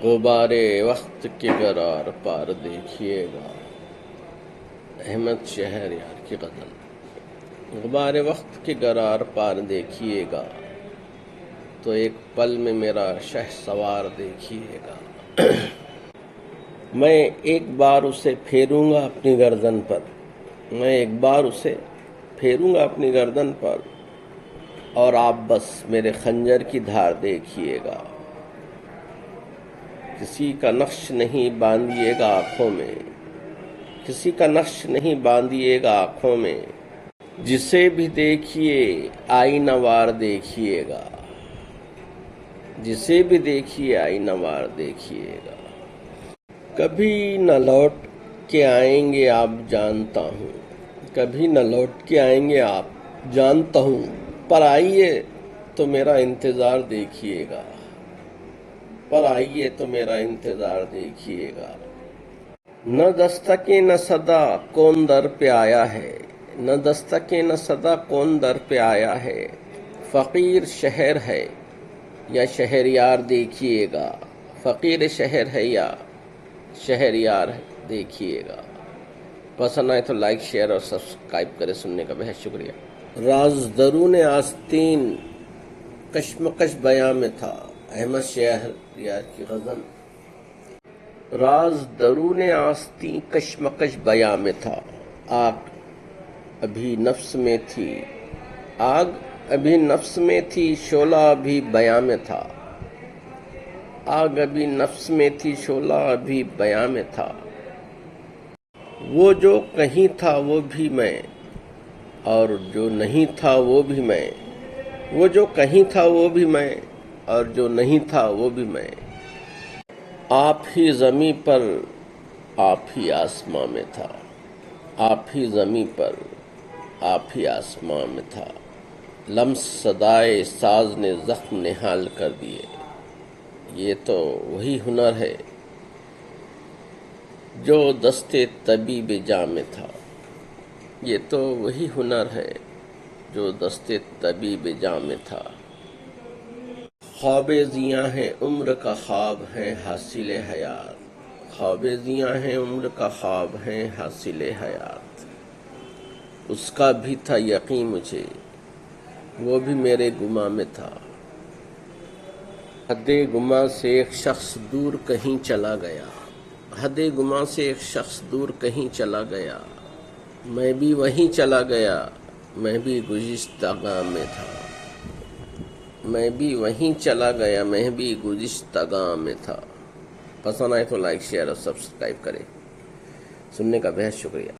غبار وقت کے گرار پار دیکھیے گا. احمد شہر یار کی غزل. غبار وقت کے گرار پار دیکھیے گا تو ایک پل میں میرا شہ سوار دیکھیے گا. میں ایک بار اسے پھیروں گا اپنی گردن پر، میں ایک بار اسے پھیروں گا اپنی گردن پر، اور آپ بس میرے خنجر کی دھار دیکھیے گا. کسی کا نقش نہیں باندھیے گا آنکھوں میں، کسی کا نقش نہیں باندھیے گا آنکھوں میں، جسے بھی دیکھیے آئینہ وار دیکھیے گا، جسے بھی دیکھیے آئینہ وار دیکھیے گا. کبھی نہ لوٹ کے آئیں گے آپ جانتا ہوں، کبھی نہ لوٹ کے آئیں گے آپ جانتا ہوں، پر آئیے تو میرا انتظار دیکھیے گا، پر آئیے تو میرا انتظار دیکھیے گا. نہ دستکیں نہ صدا کون در پہ آیا ہے، نہ دستکیں نہ صدا کون در پہ آیا ہے، فقیر شہر ہے یا شہریار دیکھیے گا، فقیر شہر ہے یا شہریار دیکھیے گا. پسند آئے تو لائک شیئر اور سبسکرائب کرے. سننے کا بہت شکریہ. راز درون آستین کشمکش بیاں میں تھا. احمد شہریار کی غزل. راز درون آستین کشمکش بیاں میں تھا، آگ ابھی نفس میں تھی، آگ ابھی نفس میں تھی، شعلہ ابھی بیاں میں تھا، آگ ابھی نفس میں تھی، شعلہ ابھی بیاں میں تھا. وہ جو کہیں تھا وہ بھی میں، اور جو نہیں تھا وہ بھی میں، وہ جو کہیں تھا وہ بھی میں، اور جو نہیں تھا وہ بھی میں. آپ ہی زمیں پر آپ ہی آسماں میں تھا، آپ ہی زمیں پر آپ ہی آسماں میں تھا. لمس صدائے ساز نے زخم نہال کر دیے. یہ تو وہی ہنر ہے جو دستے طبیب جاں میں تھا، یہ تو وہی ہنر ہے جو دستے طبیب جاں میں تھا. خواب زیاں ہے عمر کا خواب ہے حاصل حیات، خواب زیاں ہے عمر کا خواب ہے حاصل حیات. اس کا بھی تھا یقین مجھے، وہ بھی میرے گماں میں تھا. حد گماں سے ایک شخص دور کہیں چلا گیا، حد گماں سے ایک شخص دور کہیں چلا گیا، میں بھی وہیں چلا گیا، میں بھی گزشتہ گاہ میں تھا، میں بھی وہیں چلا گیا، میں بھی گزشتہ گاہ میں تھا. پسند آئے تو لائک شیئر اور سبسکرائب کریں. سننے کا بہت شکریہ.